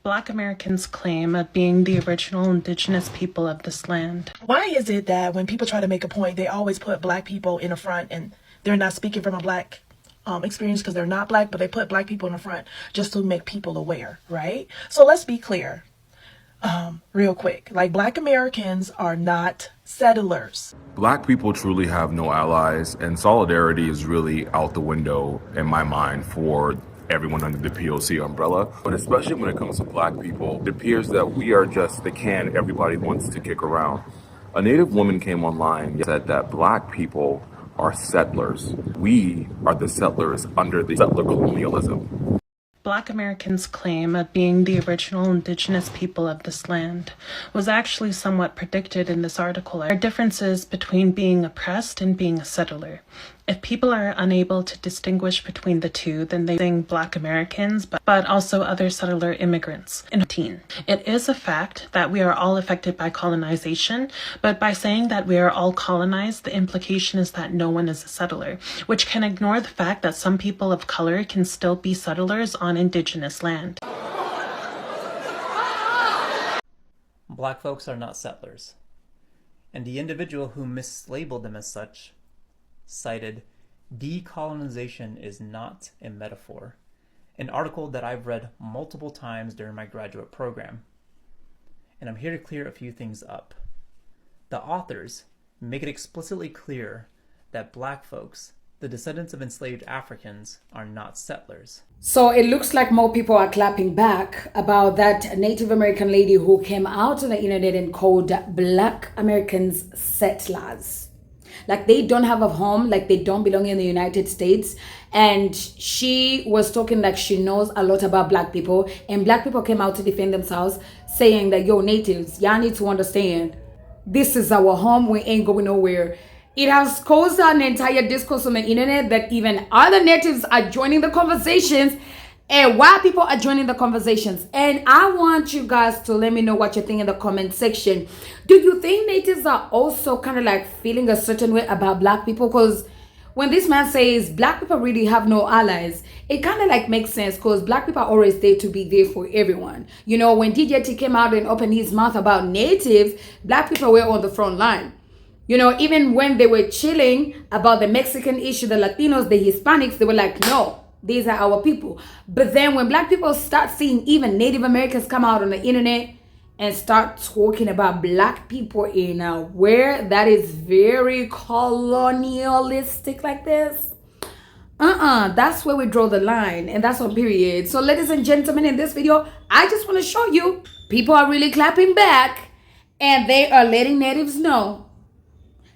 Black Americans claim of being the original indigenous people of this land. Why is it that when people try to make a point, they always put black people in the front and they're not speaking from a black experience because they're not black, but they put black people in the front just to make people aware, right? So let's be clear real quick. Like, Black Americans are not settlers. Black people truly have no allies, and solidarity is really out the window in my mind for everyone under the POC umbrella. But especially when it comes to black people, it appears that we are just the can everybody wants to kick around. A Native woman came online and said that black people are settlers. We are the settlers under the settler colonialism. Black Americans' claim of being the original indigenous people of this land was actually somewhat predicted in this article. There are differences between being oppressed and being a settler. If people are unable to distinguish between the two, then they think Black Americans, but also other settler immigrants. It is a fact that we are all affected by colonization, but by saying that we are all colonized, the implication is that no one is a settler, which can ignore the fact that some people of color can still be settlers on indigenous land. Black folks are not settlers, and the individual who mislabeled them as such cited decolonization is not a metaphor, an article that I've read multiple times during my graduate program. And I'm here to clear a few things up. The authors make it explicitly clear that black folks, the descendants of enslaved Africans, are not settlers. So it looks like more people are clapping back about that Native American lady who came out on the internet and called Black Americans settlers. Like, they don't have a home, like they don't belong in the United States. And she was talking like she knows a lot about black people, and black people came out to defend themselves, saying that, yo, natives, y'all need to understand, this is our home, we ain't going nowhere. It has caused an entire discourse on the internet that even other natives are joining the conversations, and white people are joining the conversations. And I want you guys to let me know what you think in the comment section. Do you think natives are also kind of like feeling a certain way about black people? Because when this man says black people really have no allies, it kind of like makes sense, because black people are always there to be there for everyone. You know, when DJ T came out and opened his mouth about natives, black people were on the front line. You know, even when they were chilling about the Mexican issue, the Latinos, the Hispanics, they were like, no, these are our people. But then when black people start seeing even Native Americans come out on the internet and start talking about black people in a way that is very colonialistic like this, that's where we draw the line, and that's on period. So ladies and gentlemen, in this video, I just want to show you people are really clapping back, and they are letting natives know,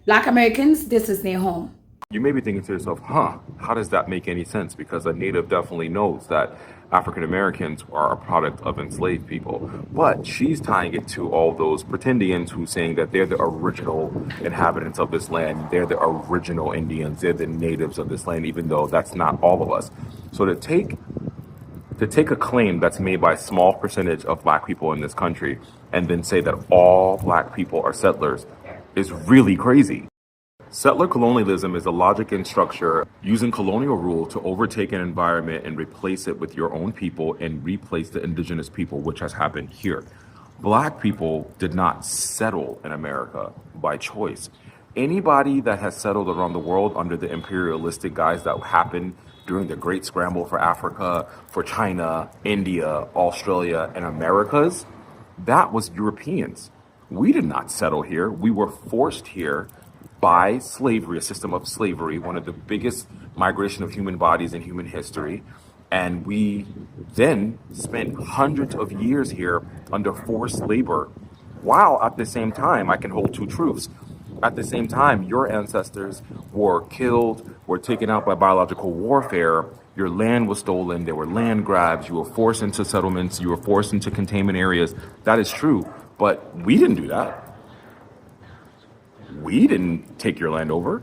Black Americans, this is their home. You may be thinking to yourself, how does that make any sense? Because a native definitely knows that African Americans are a product of enslaved people. But she's tying it to all those pretendians who saying that they're the original inhabitants of this land. They're the original Indians. They're the natives of this land, even though that's not all of us. So to take a claim that's made by a small percentage of black people in this country and then say that all black people are settlers is really crazy. Settler colonialism is a logic and structure using colonial rule to overtake an environment and replace it with your own people and replace the indigenous people, which has happened here. Black people did not settle in America by choice. Anybody that has settled around the world under the imperialistic guise that happened during the Great Scramble for Africa, for China, India, Australia, and Americas, that was Europeans. We did not settle here. We were forced here by slavery, a system of slavery, one of the biggest migration of human bodies in human history. And we then spent hundreds of years here under forced labor, while at the same time, I can hold two truths. At the same time, your ancestors were killed, were taken out by biological warfare, your land was stolen, there were land grabs, you were forced into settlements, you were forced into containment areas. That is true, but we didn't do that. We didn't take your land over.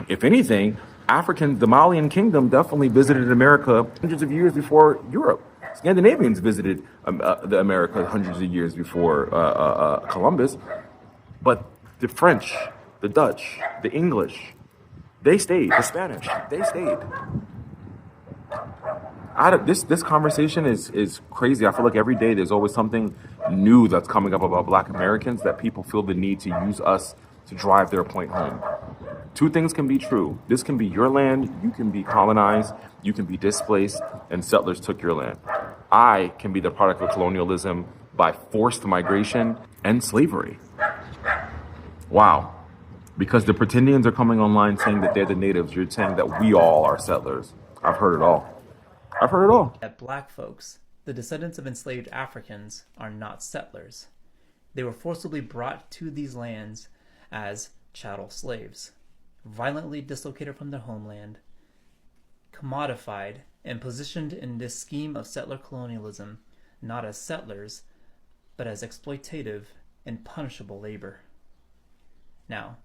If anything, the Malian kingdom definitely visited America hundreds of years before Europe. Scandinavians visited the America hundreds of years before Columbus. But the French, the Dutch, the English, they stayed. The Spanish, they stayed. This conversation is crazy. I feel like every day there's always something new that's coming up about Black Americans that people feel the need to use us to drive their point home. Two things can be true. This can be your land, you can be colonized, you can be displaced, and settlers took your land. I can be the product of colonialism by forced migration and slavery. Wow. Because the pretendians are coming online saying that they're the natives, you're saying that we all are settlers. I've heard it all. I've heard it all. That black folks, the descendants of enslaved Africans, are not settlers. They were forcibly brought to these lands as chattel slaves, violently dislocated from their homeland, commodified, and positioned in this scheme of settler colonialism, not as settlers, but as exploitative and punishable labor. Now,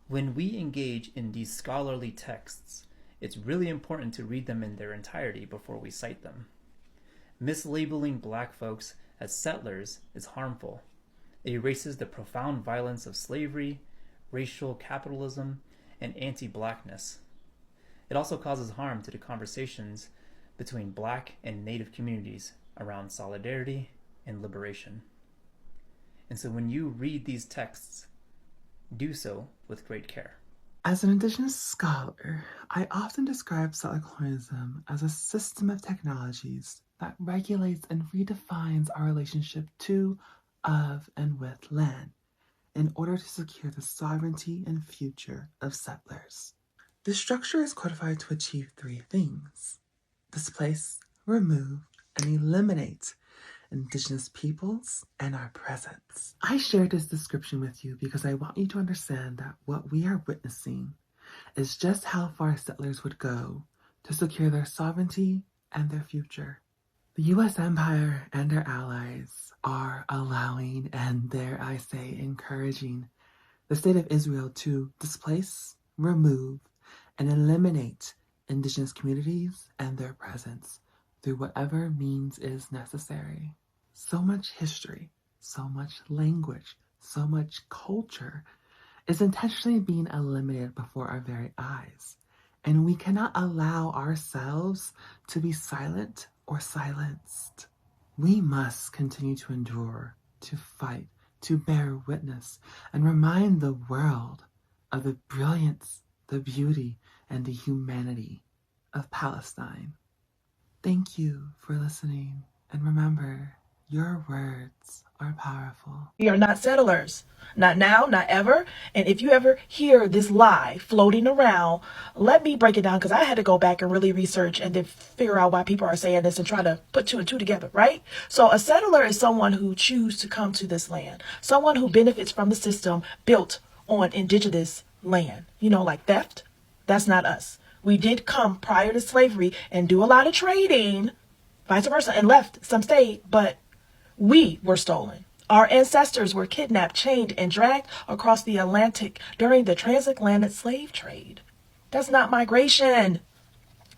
when we engage in these scholarly texts, it's really important to read them in their entirety before we cite them. Mislabeling black folks as settlers is harmful. It erases the profound violence of slavery, racial capitalism, and anti-blackness. It also causes harm to the conversations between black and native communities around solidarity and liberation. And so when you read these texts, do so with great care. As an Indigenous scholar, I often describe settler colonialism as a system of technologies that regulates and redefines our relationship to, of, and with land in order to secure the sovereignty and future of settlers. This structure is codified to achieve three things: displace, remove, and eliminate Indigenous peoples and our presence. I shared this description with you because I want you to understand that what we are witnessing is just how far settlers would go to secure their sovereignty and their future. The U.S. Empire and their allies are allowing, and dare I say encouraging, the state of Israel to displace, remove, and eliminate Indigenous communities and their presence through whatever means is necessary. So much history, so much language, so much culture is intentionally being eliminated before our very eyes. And we cannot allow ourselves to be silent or silenced. We must continue to endure, to fight, to bear witness, and remind the world of the brilliance, the beauty, and the humanity of Palestine. Thank you for listening, and remember, your words are powerful. We are not settlers. Not now, not ever. And if you ever hear this lie floating around, let me break it down, because I had to go back and really research and then figure out why people are saying this and try to put two and two together, right? So a settler is someone who chooses to come to this land, someone who benefits from the system built on indigenous land, like theft. That's not us. We did come prior to slavery and do a lot of trading, vice versa, and left. Some stayed, but we were stolen. Our ancestors were kidnapped, chained, and dragged across the Atlantic during the transatlantic slave trade. That's not migration.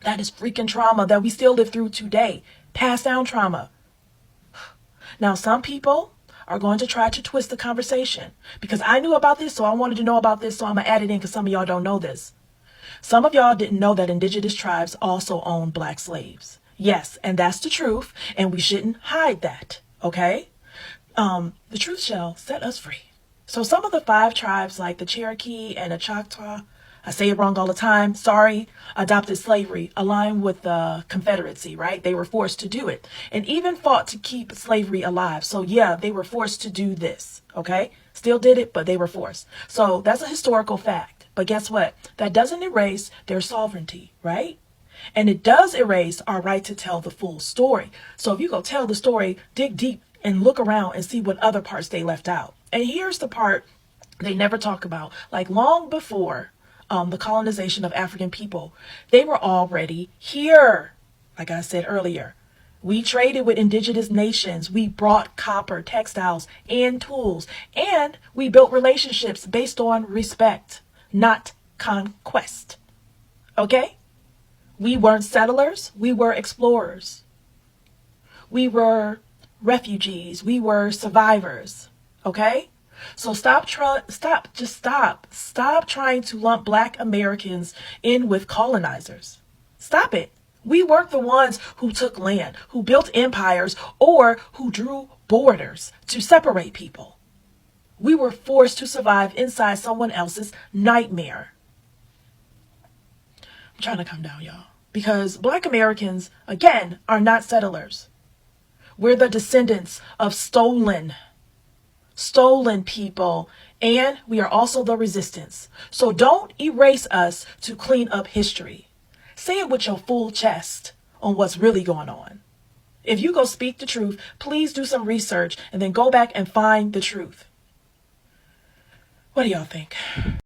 That is freaking trauma that we still live through today. Passed down trauma. Now, some people are going to try to twist the conversation because I knew about this, so I wanted to know about this, so I'm going to add it in because some of y'all don't know this. Some of y'all didn't know that indigenous tribes also owned black slaves. Yes, and that's the truth, and we shouldn't hide that, okay? The truth shall set us free. So some of the 5 tribes, like the Cherokee and the Choctaw, I say it wrong all the time, sorry, adopted slavery, aligned with the Confederacy, right? They were forced to do it, and even fought to keep slavery alive. So yeah, they were forced to do this, okay? Still did it, but they were forced. So that's a historical fact. But guess what? That doesn't erase their sovereignty, right? And it does erase our right to tell the full story. So if you go tell the story, dig deep and look around and see what other parts they left out. And here's the part they never talk about. Like long before the colonization of African people, they were already here. Like I said earlier, we traded with indigenous nations. We brought copper, textiles, and tools. And we built relationships based on respect, not conquest. Okay? We weren't settlers. We were explorers. We were refugees. We were survivors. Okay? So stop trying to lump Black Americans in with colonizers. Stop it. We weren't the ones who took land, who built empires, or who drew borders to separate people. We were forced to survive inside someone else's nightmare. I'm trying to calm down, y'all, because Black Americans, again, are not settlers. We're the descendants of stolen people, and we are also the resistance. So don't erase us to clean up history. Say it with your full chest on what's really going on. If you go speak the truth, please do some research and then go back and find the truth. What do y'all think?